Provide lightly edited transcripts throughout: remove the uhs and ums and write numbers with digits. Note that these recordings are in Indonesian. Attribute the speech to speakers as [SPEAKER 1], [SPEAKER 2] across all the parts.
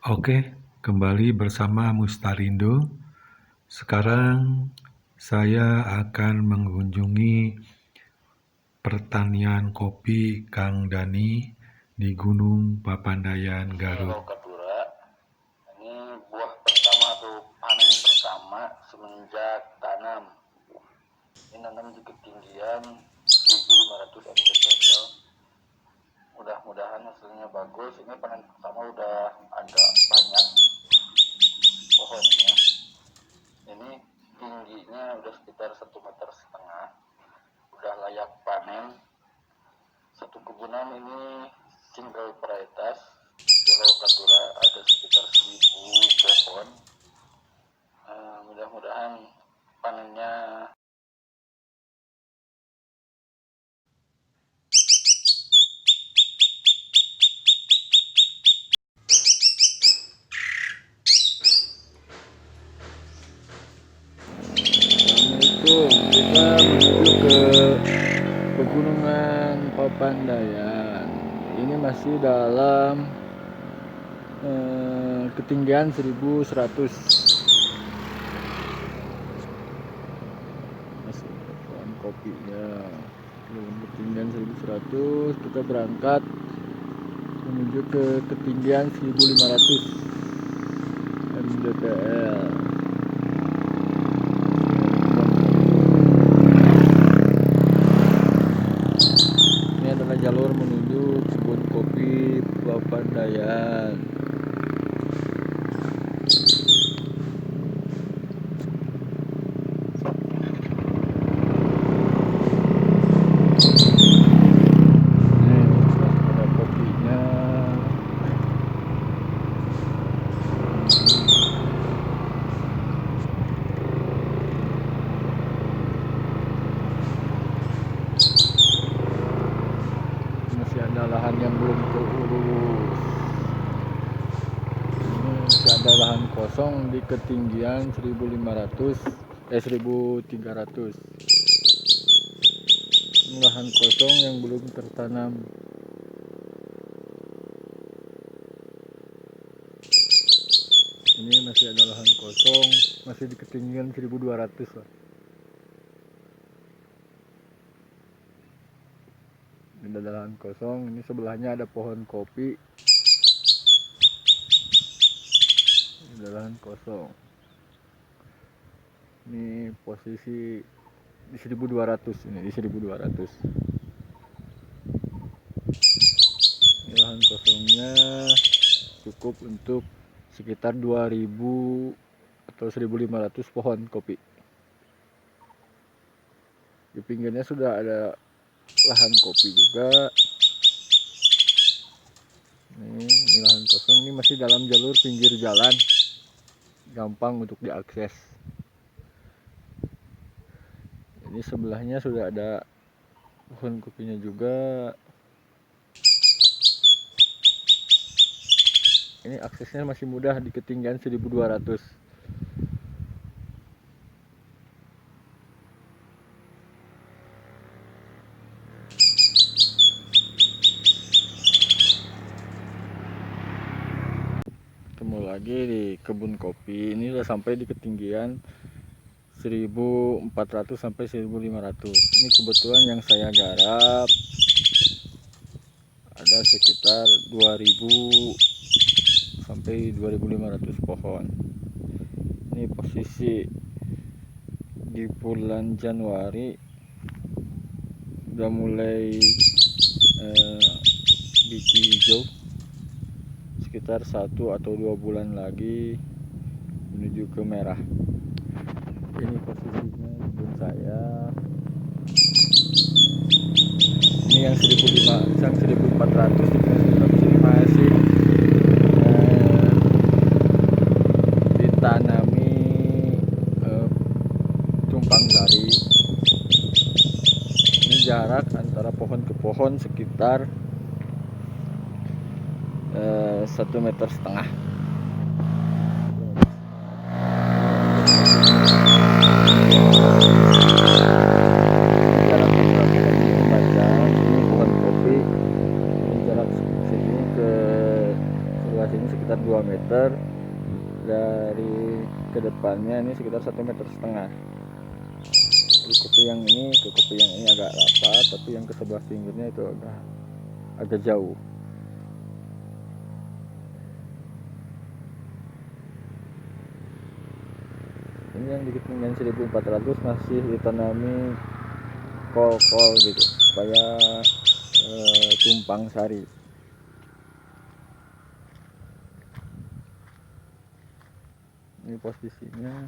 [SPEAKER 1] Oke, kembali bersama Mustarindo. Sekarang saya akan mengunjungi pertanian kopi Kang Dani di Gunung Papandayan, Garut.
[SPEAKER 2] Lokatura ini buah pertama atau panen pertama semenjak tanam. Ini nanam di ketinggian 1500 mdpl. Mudah-mudahan hasilnya bagus. Ini panen pertama udah ada banyak pohonnya. Ini tingginya udah sekitar 1,5 meter. Udah layak panen. Satu kebunan ini single varietas di Lokatura ada sekitar 1000 pohon. Mudah-mudahan panennya
[SPEAKER 3] Assalamualaikum, kita menuju ke pegunungan Papandayan. Ini masih dalam ketinggian 1100. Masih pohon kopinya belum ketinggian 1100. Kita berangkat menuju ke ketinggian 1500 mdpl. Ini adalah jalur menuju kebun kopi Papandayan. Ada kopinya. Masih ada lahan yang belum terurus. Ini masih ada lahan kosong di ketinggian 1300. Ini lahan kosong yang belum tertanam. Ini masih ada lahan kosong, masih di ketinggian 1200 lah. Ini ada lahan kosong, ini sebelahnya ada pohon kopi. Ini ada lahan kosong. Ini posisi di 1200, ini di 1200. Ini lahan kosongnya cukup untuk sekitar 2000 atau 1500 pohon kopi. Di pinggirnya sudah ada lahan kopi juga. Ini lahan kosong, ini masih dalam jalur pinggir jalan, gampang untuk diakses. Ini sebelahnya sudah ada pohon kopinya juga. Ini aksesnya masih mudah di ketinggian 1200. Ketemu lagi di kebun kopi. Ini udah sampai di ketinggian 1400 sampai 1500. Ini kebetulan yang saya garap ada sekitar 2000 sampai 2500 pohon. Ini posisi di bulan Januari udah mulai biji hijau. Sekitar 1 atau 2 bulan lagi menuju ke merah. Ini posisinya kebun saya. Ini yang 1400 ini masih ditanami tumpang sari. Ini jarak antara pohon ke pohon sekitar 1,5 meter. Jarak antara pohon ini membaca ini pohon kopi. Ini jarak sini ke sebelah atas ini sekitar 2 meter, dari kedepannya ini sekitar 1,5 meter. Dari kopi yang ini ke kopi yang ini agak rapat, tapi yang ke sebelah pinggirnya itu agak jauh. Ini yang di ketinggian 1400 masih ditanami kol-kol gitu supaya tumpang sari. Ini posisinya.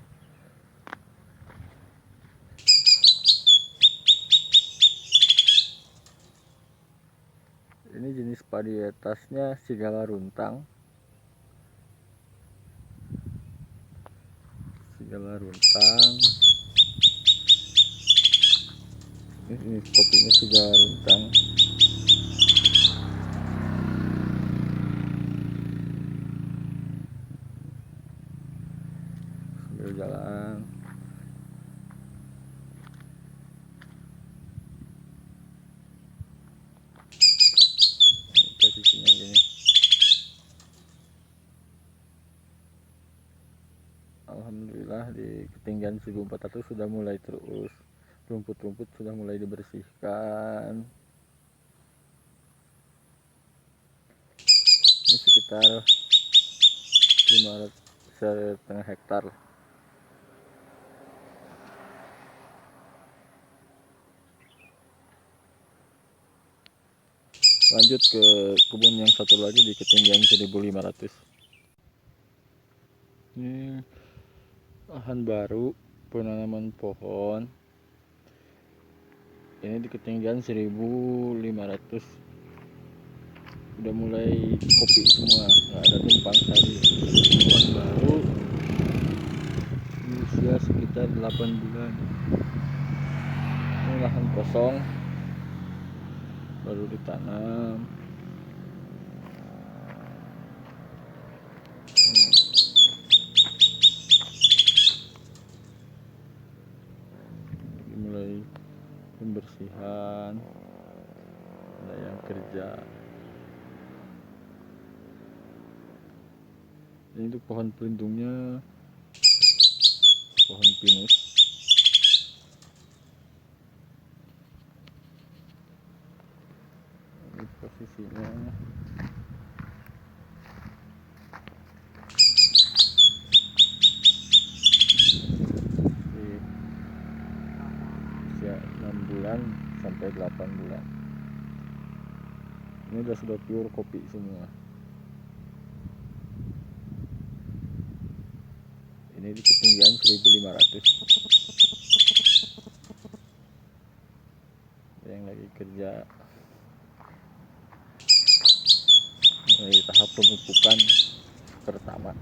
[SPEAKER 3] Ini jenis varietasnya Sigala Runtang. Ini kopinya Sigala Runtang. Sambil jalan. Ini posisinya gini. Alhamdulillah di ketinggian 1400 sudah mulai terus, rumput-rumput sudah mulai dibersihkan. Ini sekitar 5,5 hektar. Lanjut ke kebun yang satu lagi di ketinggian 1500. Ini lahan baru penanaman pohon. Ini di ketinggian 1500. Udah mulai kopi semua, nggak ada tumpang sari. Pohon baru usia sekitar 8 bulan. Ini lahan kosong baru ditanam. Mulai pembersihan, ada yang kerja. Ini untuk pohon pelindungnya pohon pinus. Ini posisinya. Usia 6 bulan sampai 8 bulan. Ini sudah pure kopi semua. Ini di ketinggian 1500. Yang lagi kerja mulai tahap pemupukan pertama.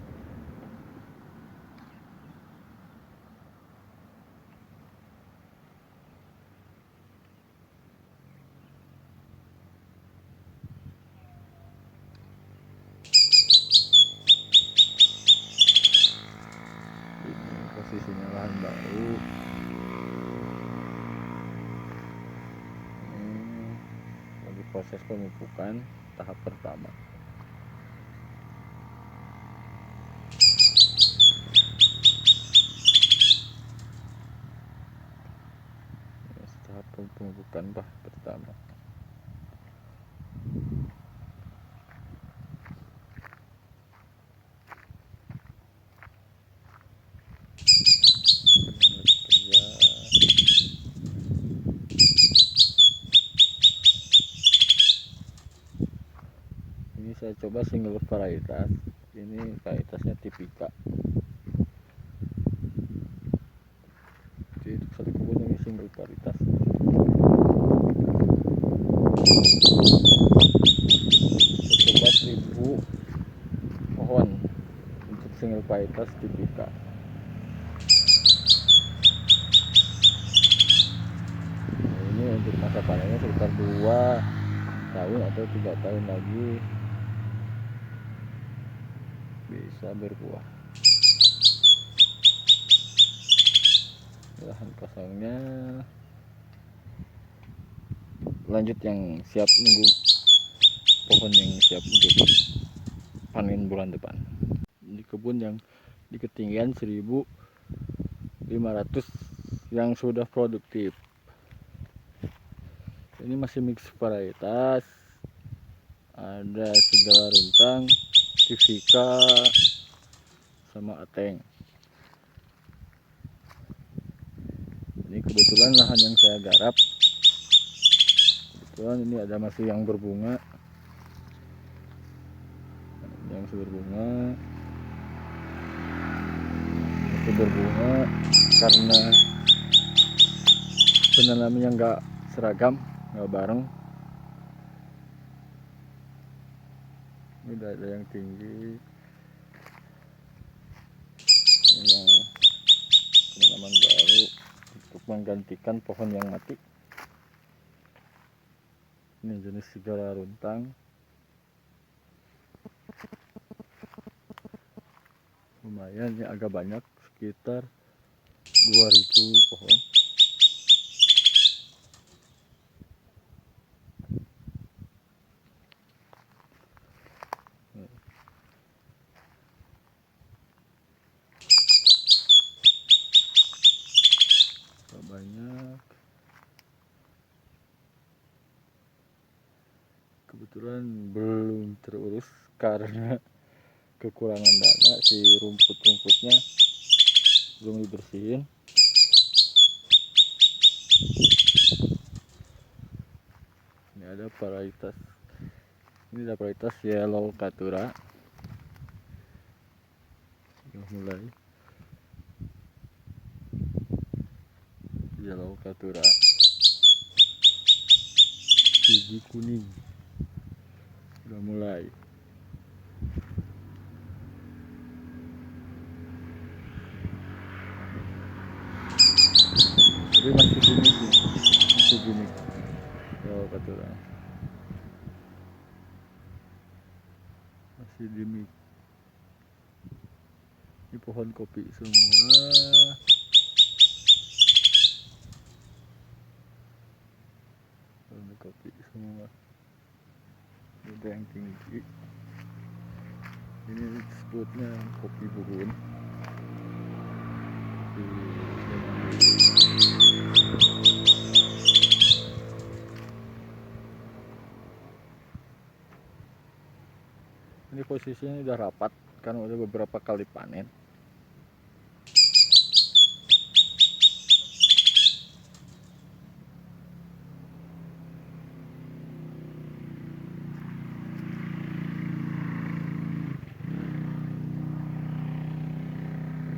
[SPEAKER 3] Ini posisinya lahan baru. Lagi proses pemupukan tahap pertama. Tahap pemupukan pertama. Ini saya coba single varietas. Ini varietasnya Tipika. Jadi satu kebun ini single varietas. Saya coba 1000 pohon untuk single varietas Tipika. Nah, ini untuk masa panennya sekitar 2 tahun atau 3 tahun lagi bisa berbuah. Lahan kosongnya. Lanjut yang siap nunggu pohon yang siap untuk panen bulan depan. Di kebun yang di ketinggian 1500 yang sudah produktif. Ini masih mix varietas, ada Sigala Runtang, Tivika, sama Ateng. Ini kebetulan lahan yang saya garap. Kebetulan ini ada masih yang berbunga, masih berbunga karena penanamannya nggak seragam, nggak bareng. Ini udah ada yang tinggi, ini yang penanaman baru untuk menggantikan pohon yang mati. Ini jenis Sigala Runtang, lumayan ya, agak banyak, sekitar 2000 pohon. Banyak. Kebetulan belum terurus karena kekurangan dana, si rumput-rumputnya belum dibersihin. Ini ada varietas, ini ada varietas Yellow Caturra, udah mulai Yellow Caturra, gigi kuning udah mulai. Tapi masih gimmick Yellow Caturra, masih gimmick. Ini pohon kopi semua. Pohon kopi semua. Ada yang tinggi. Ini disebutnya kopi burun. Ini posisinya udah rapat karena udah beberapa kali panen.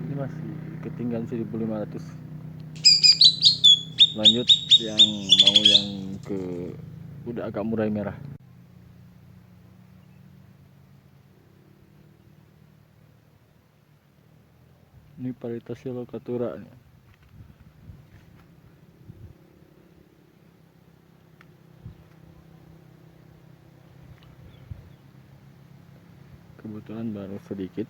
[SPEAKER 3] Ini masih ketinggian 1500. Lanjut yang mau yang ke udah agak mulai merah. Ini varietas Yellow Caturra nih. Kebetulan baru sedikit.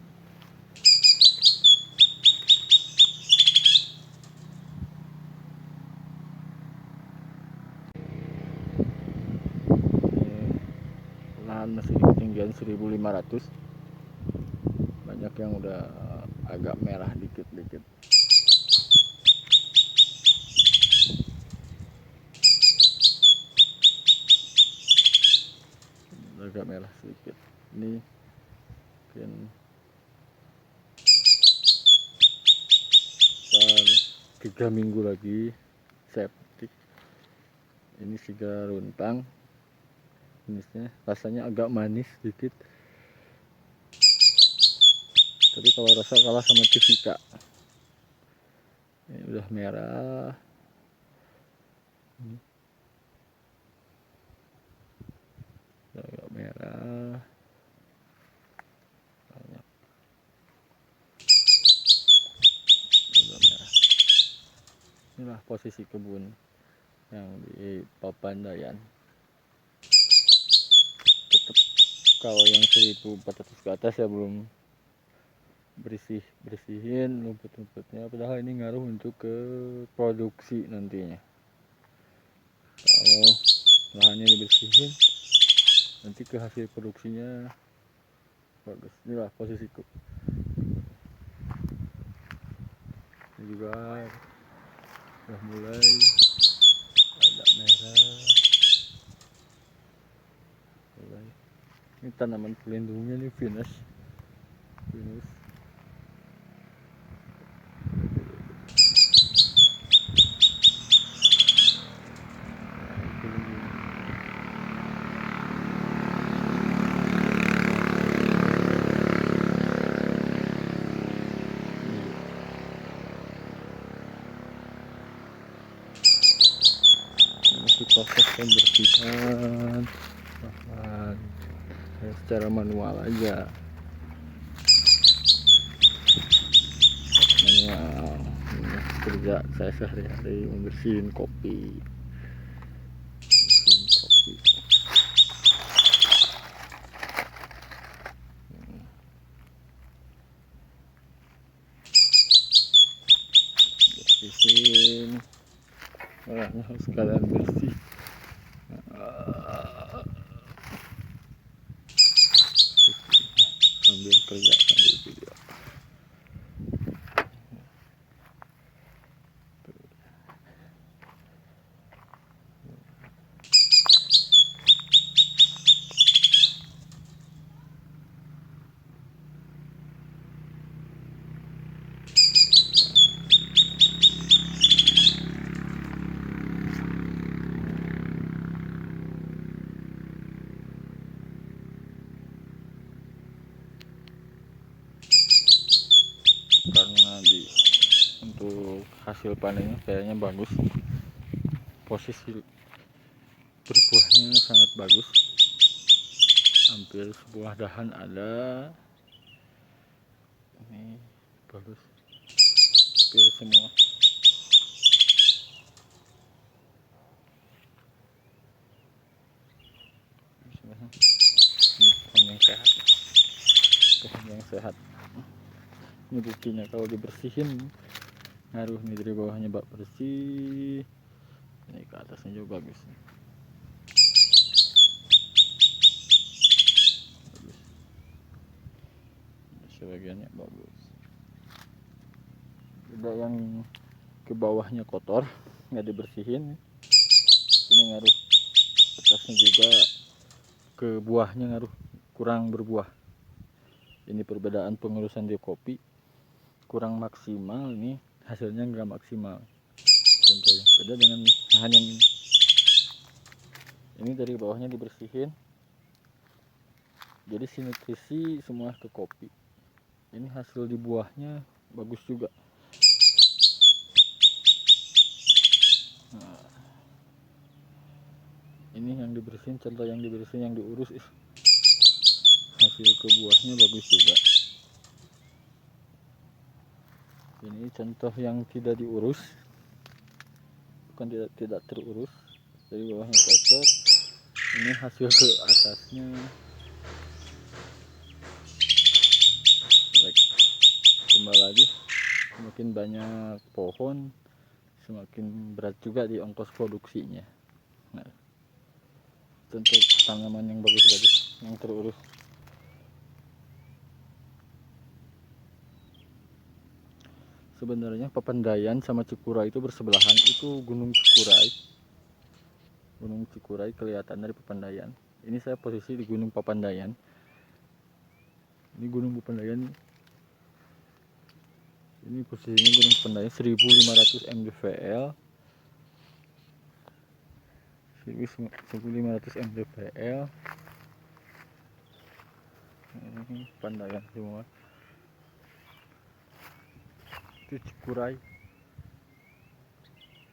[SPEAKER 3] Lahan masih di ketinggian 1500. Banyak yang udah agak merah dikit-dikit. Agak merah sedikit. Ini mungkin sekitar 3 minggu lagi septik. Ini Sigala Runtang, jenisnya rasanya agak manis sedikit, tapi kalau rasa kalah sama Tivika. Ini udah merah. Ini udah agak merah. Banyak. Udah merah. Inilah posisi kebun yang di Papandayan. Tetap kalau yang 1400 ke atas ya belum bersihin rumput-rumputnya, padahal ini ngaruh untuk ke produksi nantinya. Kalau lahannya dibersihin, nanti ke hasil produksinya bagus. Inilah posisiku. Ini juga udah mulai ada merah. Mulai. Ini tanaman pelindungnya nih Venus. Masih proses pembersihan secara manual aja, manual. Ini kerja saya sehari-hari membersihin kopi. Bersihin, orangnya harus sekalian bersih. Sambil kerja sambil video. Karena untuk hasil panennya kayaknya bagus, posisi berbuahnya sangat bagus, hampir sebuah dahan ada, ini bagus, hampir semua. Ini pohon yang sehat, pohon yang sehat. Ini buktinya kalau dibersihin ngaruh nih, dari bawahnya bak bersih, ini ke atasnya juga bagus. Sebagiannya bagus. Ada yang ke bawahnya kotor nggak dibersihin, ini ngaruh. Atasnya juga ke buahnya ngaruh, kurang berbuah. Ini perbedaan pengurusan di kopi, kurang maksimal, ini hasilnya nggak maksimal. Contohnya beda dengan lahan yang ini. Ini dari bawahnya dibersihin, jadi si nutrisi semua ke kopi. Ini hasil di buahnya bagus juga. Nah, ini yang dibersihin, contoh yang dibersihin, yang diurus, hasil ke buahnya bagus juga. Ini contoh yang tidak diurus, bukan tidak terurus, dari bawahnya cocok. Ini hasil ke atasnya jelek. Kembali lagi, semakin banyak pohon semakin berat juga di ongkos produksinya. Nah, untuk tanaman yang bagus-bagus, yang terurus. Sebenarnya Papandayan sama Cikuray itu bersebelahan. Itu Gunung Cikuray. Gunung Cikuray kelihatan dari Papandayan. Ini saya posisi di Gunung Papandayan. Ini Gunung Papandayan. Ini posisinya Gunung Papandayan 1500 mdpl. 1500 mdpl. Ini Papandayan semua. Itu Cikuray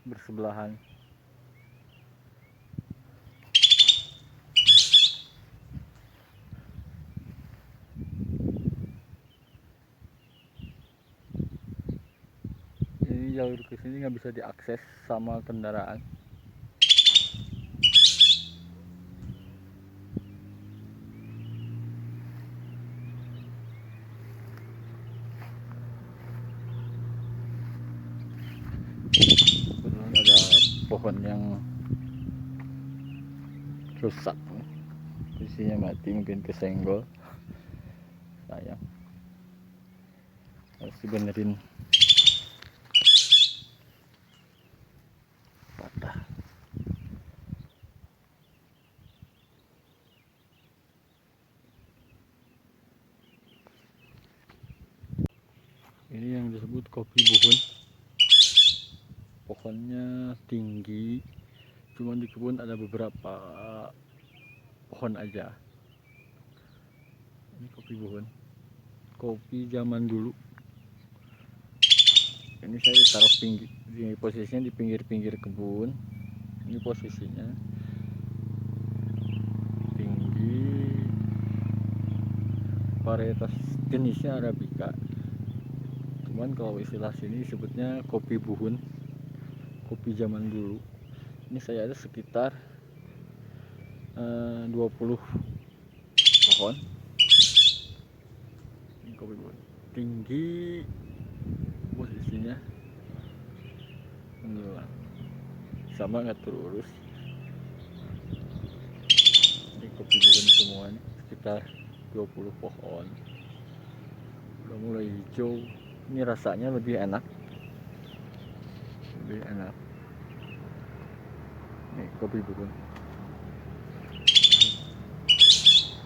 [SPEAKER 3] bersebelahan. Ini jalur ke sini nggak bisa diakses sama kendaraan. Kebetulan ada pohon yang rusak, posisinya mati, mungkin kesenggol. Harus dibenerin, patah. Ini yang disebut kopi buhun. Pohonnya tinggi, cuman di kebun ada beberapa pohon aja. Ini kopi buhun, kopi zaman dulu. Ini saya taruh posisinya di pinggir-pinggir kebun. Ini posisinya tinggi, varietas jenisnya Arabica. Cuman kalau istilah sini sebutnya kopi buhun, kopi zaman dulu. Ini saya ada sekitar 20 pohon. Ini kopi buhun tinggi, posisinya menjulang, sama nggak terurus. Ini kopi buhun semua nih, sekitar 20 pohon. Udah mulai hijau. Ini rasanya lebih enak, ini kopi buhun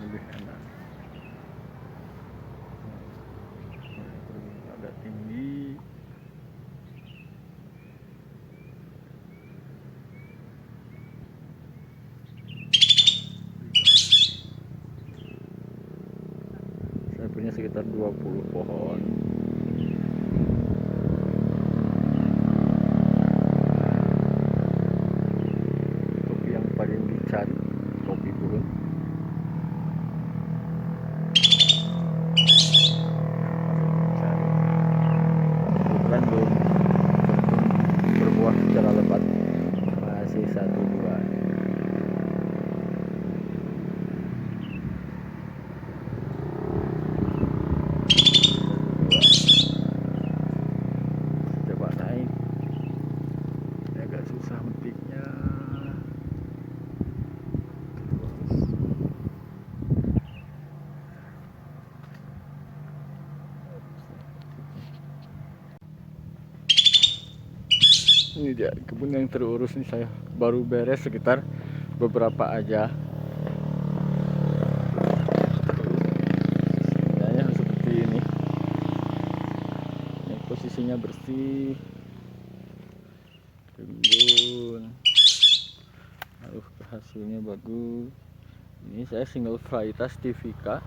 [SPEAKER 3] lebih enak. Agak tinggi. Saya punya sekitar 20 pohon. Kopi yang paling dicari kopi buhun. Kebetulan belum berbuah secara lebat, masih 1-2. Coba naik, ini agak susah metiknya. Ini dia kebun yang terurus nih, saya baru beres sekitar beberapa aja. Kayaknya seperti ini. Ini posisinya bersih, rimbun, lalu hasilnya bagus. Ini saya single varietas Tivika.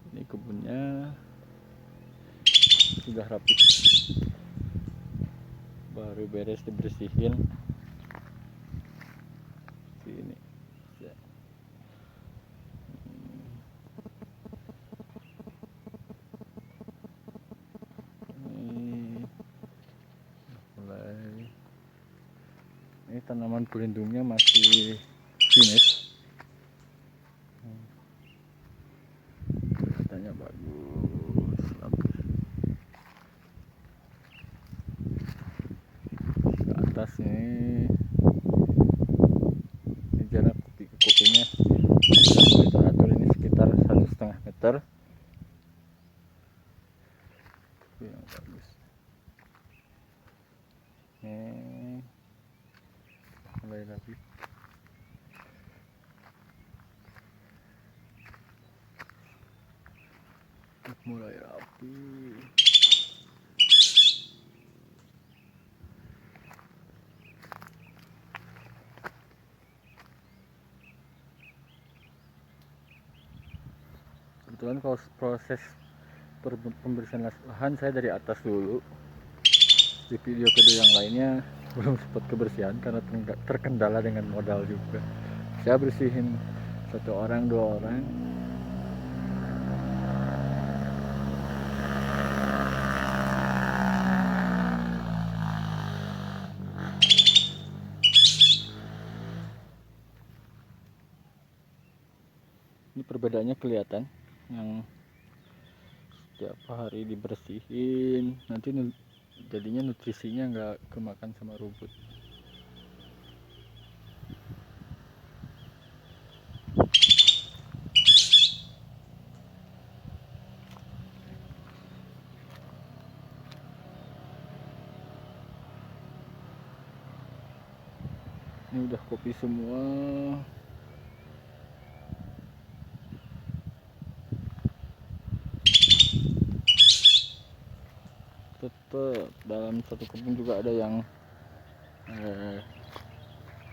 [SPEAKER 3] Ini kebunnya sudah rapi, baru beres dibersihin. Ini mulai, ini tanaman pelindungnya masih finish, katanya bagus. Ke atas ini jarak kopinya kita atur ini sekitar 1,5 meter. Kopi yang bagus. Ini mulai rapi. Mulai rapi. Kebetulan kalau proses pembersihan lahan saya dari atas dulu. Di video kedua yang lainnya belum sempat kebersihan karena terkendala dengan modal juga. Saya bersihin 1 orang 2 orang. Ini perbedaannya kelihatan, yang setiap hari dibersihin nanti jadinya nutrisinya nggak kemakan sama rumput. Ini udah kopi semua. Tetap dalam satu kebun juga ada yang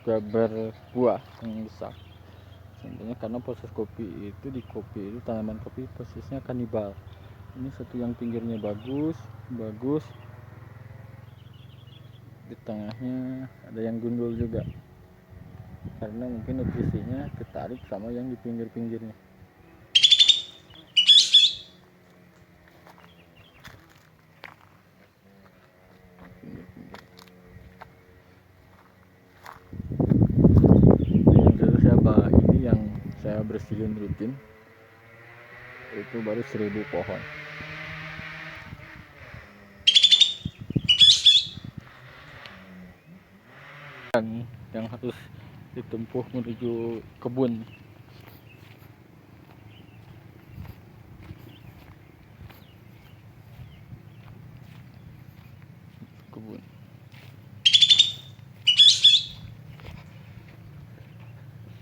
[SPEAKER 3] gabar buah yang besar. Sebenarnya karena proses kopi itu, di kopi itu, tanaman kopi prosesnya kanibal. Ini satu yang pinggirnya bagus, di tengahnya ada yang gundul juga, karena mungkin nutrisinya ketarik sama yang di pinggir-pinggirnya. Ini yang saya bersihin rutin itu baru 1000 pohon. Dan yang harus ditempuh menuju kebun.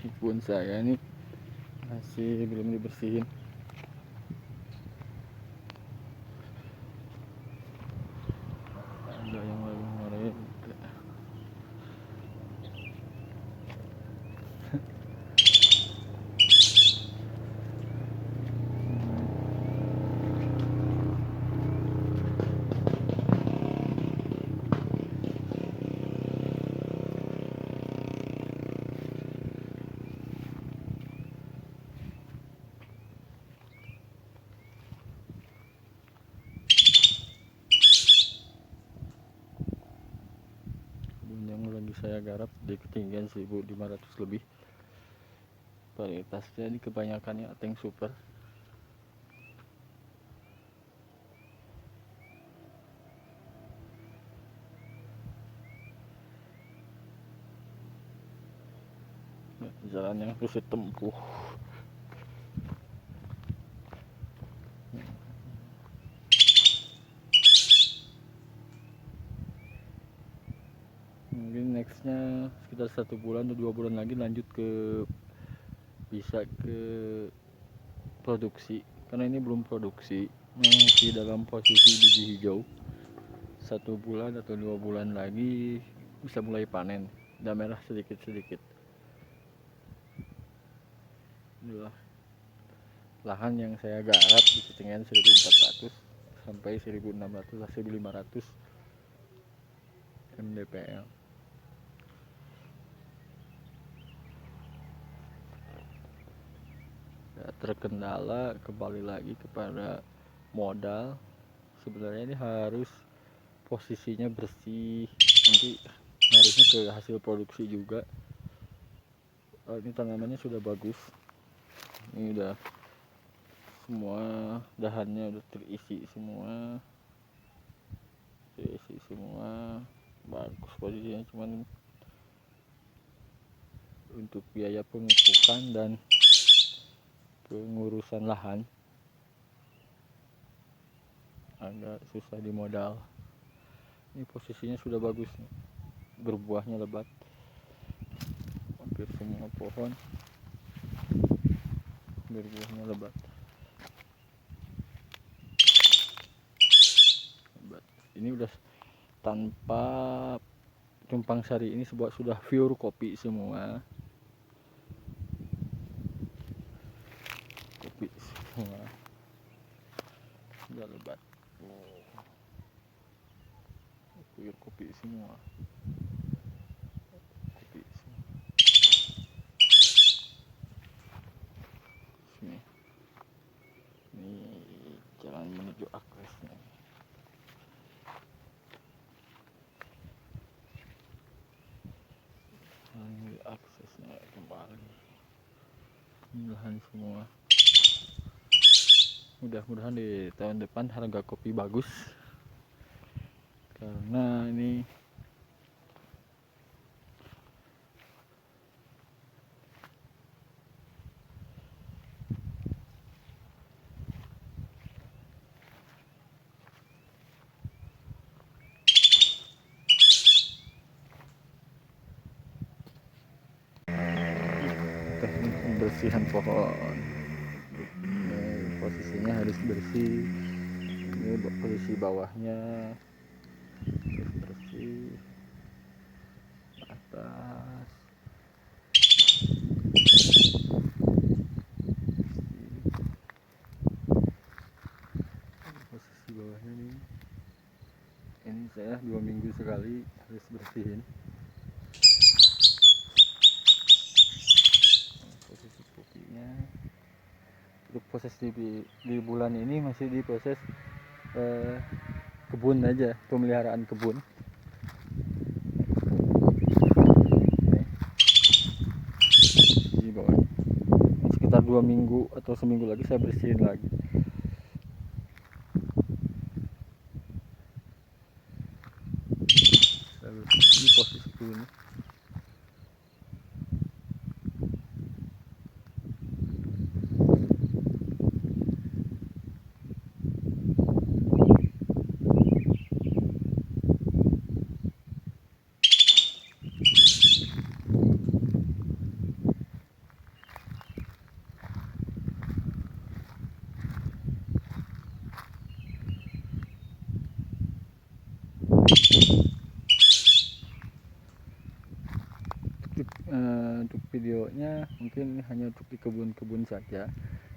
[SPEAKER 3] Kebun saya ini masih belum dibersihin. Ada yang lagi ngorek. Yang lagi saya garap di ketinggian 1500 lebih. Varietasnya ini kebanyakannya Ateng Super. Jalan yang harus ditempuh. Mungkin nextnya sekitar 1 bulan atau 2 bulan lagi lanjut bisa ke produksi, karena ini belum produksi, masih dalam posisi biji hijau. 1 bulan atau 2 bulan lagi bisa mulai panen, udah merah sedikit-sedikit. Inilah lahan yang saya garap di ketinggian 1400 sampai 1600 1500 mdpl. Ya, terkendala kembali lagi kepada modal. Sebenarnya ini harus posisinya bersih, nanti harusnya ke hasil produksi juga. Ini tanamannya sudah bagus, ini udah semua dahannya udah terisi semua, bagus posisinya. Cuman untuk biaya pemupukan dan pengurusan lahan agak susah di modal. Ini posisinya sudah bagus, berbuahnya lebat, hampir semua pohon berbuahnya lebat. Ini udah tanpa tumpang sari, ini sudah pure kopi semua. Kopi semua udah lebat. Pure kopi semua. Sini. Ini jalan menuju aksesnya. Aksesnya kembali. Lahan semua. Mudah-mudahan di tahun depan harga kopi bagus, karena ini pembersihan pohon. Ini posisinya harus bersih. Ini posisi bawahnya harus bersih, atas posisi bawahnya nih. Ini saya 2 minggu sekali harus bersihin. Posisi kopinya. Untuk proses di bulan ini masih di proses kebun aja, pemeliharaan kebun. Di bawah sekitar 2 minggu atau seminggu lagi saya bersihin lagi. Ini posisi ini. Untuk videonya mungkin hanya untuk di kebun-kebun saja.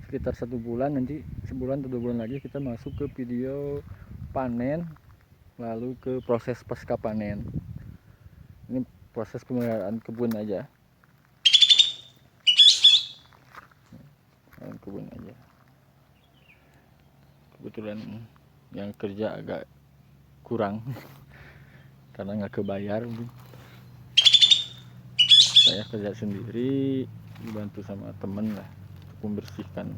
[SPEAKER 3] Sekitar 1 bulan, nanti sebulan atau 2 bulan lagi kita masuk ke video panen, lalu ke proses pasca panen. Ini proses pemeliharaan kebun aja, kebun aja. Kebetulan yang kerja agak kurang karena nggak kebayar. Saya kerja sendiri, dibantu sama temen lah untuk membersihkan.